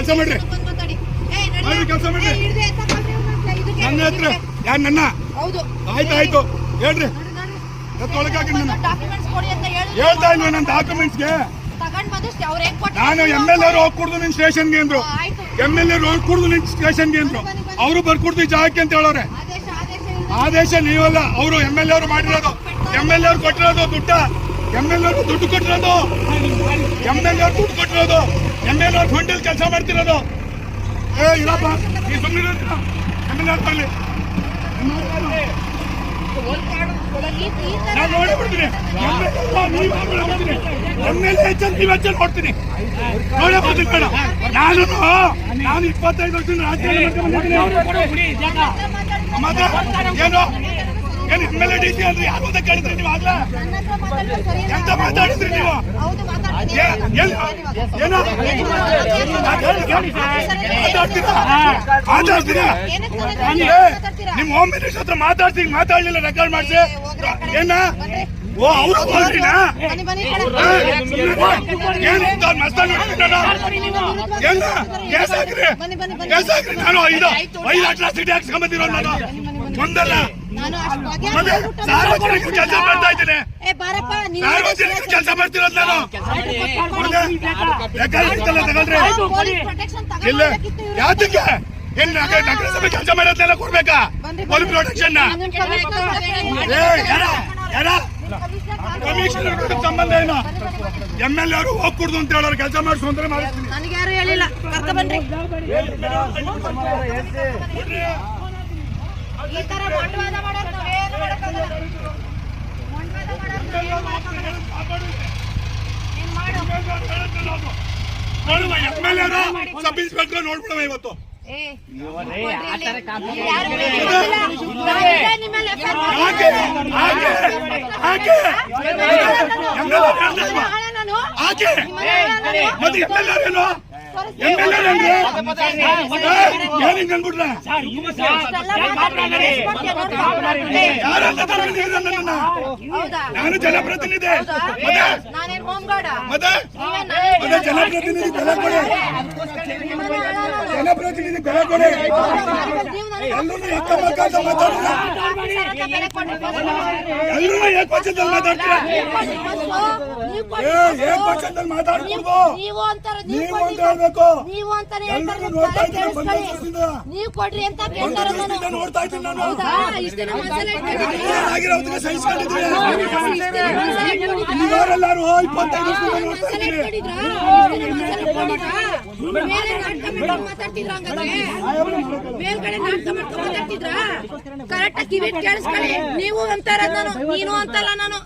ಕೆಲಸ ಮಾಡ್ರಿ, ಕೆಲಸ ಮಾಡ್ರಿ. ನನ್ನ ಹತ್ರ ಯಾರು ನನ್ನ ಆಯ್ತು ಹೇಳ್ರಿ, ಹೇಳ್ತಾ ಇಲ್ವ ನನ್ನ ಡಾಕ್ಯುಮೆಂಟ್ಸ್ಗೆ? ನಾನು MLA ಹೋಗಿ ಕುಡ್ದು ನಿನ್ ಸ್ಟೇಷನ್ಗೆ ಅಂದ್ರು, MLA ಹೋಗಿ ಕುಡ್ದು ನಿನ್ ಸ್ಟೇಷನ್ಗೆ ಅಂದ್ರು. ಅವರು ಬರ್ಕೊಡ್ತೀವಿ ಜಾಗಕ್ಕೆ ಅಂತ ಹೇಳೋರೆ. ಆದೇಶ ನೀವಲ್ಲ, ಅವರು MLA ಅವರು ಮಾಡಿರೋದು, MLA ಅವ್ರು ಕೊಟ್ಟಿರೋದು ದುಡ್ಡ, MLA ಅವ್ರು ದುಡ್ಡು ಕೊಟ್ಟಿರೋದು, MLA ಅವ್ರು ದುಡ್ಡು ಕೊಟ್ಟಿರೋದು, MLA ಅವ್ರ ಫಂಡಲ್ಲಿ ಕೆಲಸ ಮಾಡ್ತಿರೋದು. ಇಲ್ಲಪ್ಪ ನೀವು ಸುಮ್ಮನೆ MLA ಅವ್ರು ಬರಲಿ, ನಾನು ನೋಡಿಬಿಡ್ತೀನಿ. MLA ಹೆಚ್ಚು ನೋಡ್ತೀನಿ, ನೋಡೇ ಬರ್ತೀನಿ ಬೇಡ. ನಾನು 25 ವರ್ಷ ರಾಜಕೀಯ ಏನು MLA DC ಅಂದ್ರೆ ಯಾರು ಅಂತ ಕೇಳಿದ್ರಿ ನೀವು? ಆಗ್ಲೇ ಎಂತ ಮಾತಾಡಿದ್ರಿ ನೀವು? ಏನೋ ಮಾತಾಡ್ತೀರಾ? ನಿಮ್ ಹೋಮ್ ಮಿನಿಸ್ಟರ್ ಹತ್ರ ಮಾತಾಡ್ಲಿಲ್ಲ, ರೆಕಾರ್ಡ್ ಮಾಡಿಸಿ. ಏನ ಓ ಅವರು ಬಂದ್ರಿನಾ? ಕೇಸ್ ಹಾಕ್ರಿ. ನಾನು 5 ಅಟ್ರಾಸಿಟಿ ಹಾಕ್ಸ್ಕೊಂಬಂದಿರೋ ನಾನು ಒಂದಲ್ಲ. ಸಾರ್ವಜನಿಕರು ಕೆಲಸ ಮಾಡ್ತಾ ಇದ್ದೀನಿ, ಸಾರ್ವಜನಿಕರು ಕೆಲಸ ಮಾಡ್ತಿರೋದು ನಾನು. ತಗೊಳ್ರಿ ಇಲ್ಲ ಯಾತಕ್ಕೆ? ಏನ್ ನಗರಸಭೆ ಕೆಲಸ ಮಾಡೋದನ್ನೆಲ್ಲ ಕೊಡ್ಬೇಕಾ? ಪೊಲೀಸ್ ಪ್ರೊಟೆಕ್ಷನ್ ಕಮಿಷನರ್ ಸಂಬಂಧ ಏನು? MLA ಅವರು ಹೋಗಿ ಕುಡ್ದು ಅಂತ ಹೇಳೋರು ಕೆಲಸ ಮಾಡಿಸು ಅಂದ್ರೆ ಮಾಡಿಸ್ತೀನಿ. ನನಗೆ ಯಾರು ಹೇಳಿಲ್ಲ, ಕರ್ಕ ಬನ್ರಿ. ಈ ತರ ಮಂಡವಾದ ಮಾಡೋದು ನಾವೇನು ಮಾಡಕ್ಕಾಗಲ್ಲ. ಮಂಡವಾದ ಮಾಡೋದು ಏನು ಮಾಡಕ್ಕಾಗಲ್ಲ. ನೀನು ಮಾಡು. MLA ಅವರು ಸಬ್ ಇನ್ಸ್ಪೆಕ್ಟರ್ ನೋಡ್ಬಿಡವ ಇವತ್ತು. ನಾನು ಜನಪ್ರತಿನಿಧಿ, ಜನಪ್ರತಿನಿಧಿ ಬೆಲೆ ಕೊಡಿ, ಜನಪ್ರತಿನಿಧಿ ಬೆಲೆ ಕೊಡಿ. ಎಲ್ಲರೂ ಏಕಪಕ್ಷದಲ್ಲಿ ಮಾತಾಡ್ತೀರಾ? ಏಕಪಕ್ಷದಲ್ಲಿ ಮಾತಾಡ್ಬೋದು. ನೀವು ಅಂತ ಹೇಳ್ಬೇಕು. ನೀವು ಕೊಡ್ರಿ ಅಂತ ನೋಡ್ತಾ ಇದ್ದೀನಿ ನಾನು. ನೀವೆಲ್ಲರೂ 25 ಮೇಲ್ಗಡೆ ನಾಟಕ ಮಾಡ್ಕೊಂಡು ಮಾತಾಡ್ತಿದ್ರ? ಕರೆಕ್ಟ್ ಆಗಿ ಕಿವಿ ಕೇಳಿಸ್ಕೊಳ್ಳಿ. ನೀವು ಅಂತ ಇರೋದು ನಾನು, ನೀನು ಅಂತಲ್ಲ ನಾನು,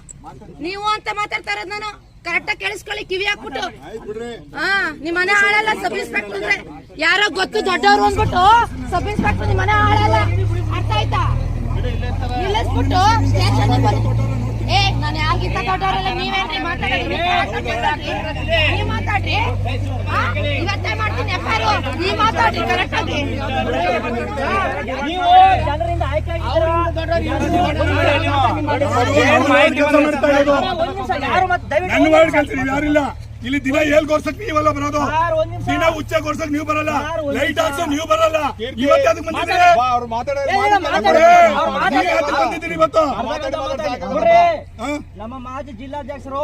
ನೀವು ಅಂತ ಮಾತಾಡ್ತಾ ಇರೋದು ನಾನು. ಕರೆಕ್ಟ್ ಆಗಿ ಕೇಳಿಸ್ಕೊಳ್ಳಿ, ಕಿವಿ ಹಾಕ್ಬಿಟ್ಟು. ನಿಮ್ ಮನೆ ಹಾಳಲ್ಲ. ಸಬ್ ಇನ್ಸ್ಪೆಕ್ಟರ್ ಅಂದ್ರೆ ಯಾರೋ ಗೊತ್ತು ದೊಡ್ಡವ್ರು ಅಂದ್ಬಿಟ್ಟು ಸಬ್ ಇನ್ಸ್ಪೆಕ್ಟರ್ ನಿಮ್ ಮನೆ ಹಾಳಲ್ಲ, ಅರ್ಥ ಆಯ್ತಾ? ನಿಲ್ಲಿಸ್ಬಿಟ್ಟು ಸ್ಟೇಷನ್ ನಾನು ಯಾರಿಗಿಂತ ದೊಡ್ಡವರಲ್ಲ. ನೀವೇನ್ರಿ ಮಾತಾಡೋದು? ನೀವ್ ಮಾತಾಡ್ರಿ, ಇವತ್ತೇ ಮಾಡ್ತೀನಿ FIR. ನೀವ್ ಮಾತಾಡ್ರಿ ಕರೆಕ್ಟ್ ಆಗಿ. ಯಾರಿಲ್ಲ ಇಲ್ಲಿ ದಿನ ಹೇಳ್ಗೋರ್ಸಕ್ ನೀವಲ್ಲ ಬರೋದು, ದಿನ ಉಚ್ಚ ಗೋರ್ಸಕ್ ನೀವು ಬರಲ್ಲ, ಲೈಟ್ ಹಾಕ್ಸಕ್ ನೀವು ಬರಲ್ಲ. ಇವತ್ತು ಅದಕ್ಕೆ ಬಂದಿದ್ದೀರಿ ಇವತ್ತು. ನಮ್ಮ ಮಾಜಿ ಜಿಲ್ಲಾಧ್ಯಕ್ಷರು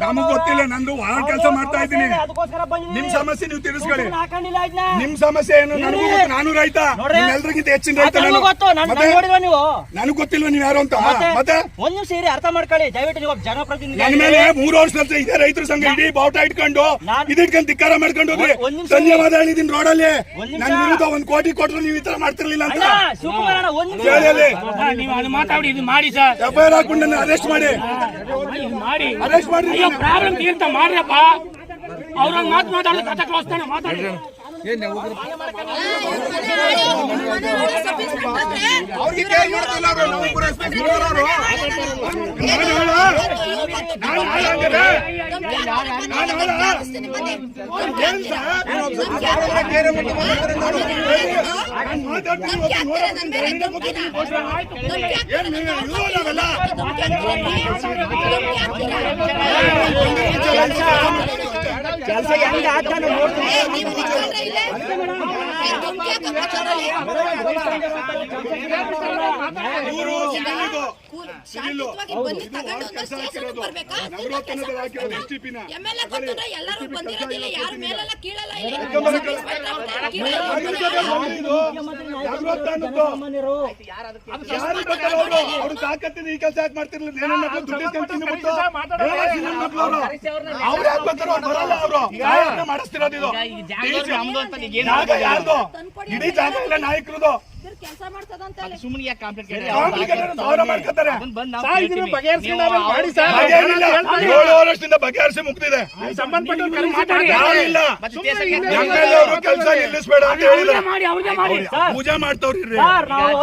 ನಮಗ್ ಗೊತ್ತಿಲ್ಲ, ನಂದು ವಾರ ಕೆಲಸ ಮಾಡ್ತಾ ಇದ್ದೀನಿ. ನಿಮ್ ಸಮಸ್ಯೆ ನೀವು ತಿಳಿಸ್ಕೊಳ್ಳಿ. ನಿಮ್ ಸಮಸ್ಯೆ ಏನು ನನಗೂ ಗೊತ್ತು, ನಾನು ರೈತ, ಎಲ್ರಿಗಿಂತ ಹೆಚ್ಚಿನ ರೈತ. ನನಗ್ ಗೊತ್ತಿಲ್ವ ನೀವ್ ಯಾರು ಅಂತ? ಮತ್ತೆ ಒಂದ್ ನಿಮಿಷ ಸೇರಿ ಅರ್ಥ ಮಾಡ್ಕೊಳ್ಳಿ ದಯವಿಟ್ಟು. ನೀವು ಜನಪ್ರತಿನಿಧಿ ನನ್ನ ಮೇಲೆ 3 ವರ್ಷ ಇದೇ ರೈತರ ಸಂಘ ಇಡೀ ಬಾವುಟ ಇಟ್ಕೊಂಡು ಇದಿಟ್ಕೊಂಡು ಧಿಕ್ಕಾರ ಮಾಡ್ಕೊಂಡು ಹೋದ್ರಿ. ಧನ್ಯವಾದ ಹೇಳಿದೀನಿ ರೋಡಲ್ಲಿ. ನನ್ನ ವಿರುದ್ಧ 1 ಕೋಟಿ ಕೊಟ್ಟರು ನೀವು ಈ ತರ ಮಾಡ್ತಿರ್ಲಿಲ್ಲ ಅಂತ ಮಾತಾಡಿ ಇದು ಮಾಡಿ ಸರ್. FIR ಹಾಕೊಂಡು ನನ್ನ ಅರೆಸ್ಟ್ ಮಾಡಿ, ಅರೆಸ್ಟ್ ಮಾಡಿ. ಪ್ರಾಬ್ಲಮ್ ತೀರ್ಥ ಮಾಡ್ರಪ್ಪ. ಅವ್ರನ್ನ ಮಾತಾಡೋದು ಕಥ ಕ್ಲೋಸ್ತಾನೆ ಮಾತಾಡಿ. ಕೆಲಸ ಹೆಂಗೆ ಆತ ನೋಡ್ತೀನಿ. ಏ, ನೀವು ನಿಂತ್ಕೊಂಡ್ರೆ ಇಲ್ಲೇ? ಏ, ಧಮ್ಕಿ ಹಾಕೋ ಕೂತ್ಕೊಳ್ಳಿ. ಇವರು ಶಾಂತಿಯುತವಾಗಿ ಬನ್ನಿ ತಗೊಂಡು ಒಂದು ಸ್ಟೇಷನ್ಗೆ ಬರ್ಬೇಕಾ? STP-ನ MLA ಕೊಟ್ಟರೆ ಎಲ್ಲರೂ ಬಂದಿರೋದಿಲ್ಲ, ಯಾರ ಮೇಲೆಲ್ಲ ಕೀಳಲ್ಲ ಇಲ್ಲಿ. ಸಾಮಾನ್ಯರು ಅವ್ರು ತಾಕತ್ತಿನ ಈ ಕೆಲಸ ಯಾಕೆ ಮಾಡ್ತಿರ್ಲಿಲ್ಲ? ಏನನ್ನ ದುಡ್ಡು ತಿನ್ಬಿಟ್ಟು ಅವ್ರು ಯಾಕೆ ಬರ್ತಾರೋ ಅವ್ರು ಬರಲ್ಲ. ಅವರು ಮಾಡಿಸ್ತಿರೋದು ಇದು ಜಾಗ ಯಾರ್ದು? ಇಡೀ ಜಾಗ ಇಲ್ಲ ನಾಯಕರದು. ಕೆಲಸ ಮಾಡ್ತದಂತ ಮಾಡ್ಕೊತಾರೆ. ಇದನ್ನ ಬಗೆಹರಿಸ್ಕೊಂಡು ಮಾಡಿ ಸರ್. ಬಗೆಹರಿಲ್ಲ. 7 ವರ್ಷದಿಂದ ಬಗೆಹರಿಸಿ ಮುಗ್ದಿದೆ. ಸಂಬಂಧಪಟ್ಟವ್ರು ಮಾತಾಡಿ. ಯಾರಿಲ್ಲ. MLA ಅವರು ಕೆಲಸ ನಿಲ್ಲಿಸ್ಬೇಡ ಅಂತ ಹೇಳಿದ್ರೆ ಮಾಡಿ ಅವ್ರಿಗೆ ಮಾಡಿ ಪೂಜೆ ಮಾಡ್ತವ್ರಿ. ಸರ್, ನಾವು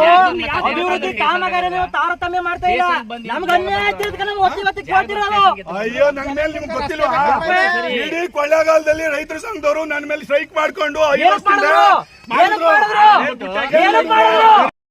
ಅಭಿವೃದ್ಧಿ ಕಾಮಗಾರಿ ನೀವು ತಾರತಮ್ಯ ಮಾಡ್ತಾ ಇಲ್ಲ. ನಮ್ಗೆ ಅನ್ಯಾಯ ಆಗ್ತಿರೋದಕ್ಕೆ ನಾವು ಒತ್ತಿ ಕೇಳ್ತಿರೋದು. ಅಯ್ಯೋ, ನನ್ ಮೇಲೆ ನಿಮ್ಗೆ ಗೊತ್ತಿಲ್ವಾ? ಇಡೀ ಕೊಳ್ಳೇಗಾಲದಲ್ಲಿ ರೈತರ ಸಂಘದವರು ನನ್ನ ಮೇಲೆ ಸ್ಟ್ರೈಕ್ ಮಾಡ್ಕೊಂಡು 5 ವರ್ಷದಿಂದ ಏನಕ್ಕೆ ಮಾಡಿದ್ರು?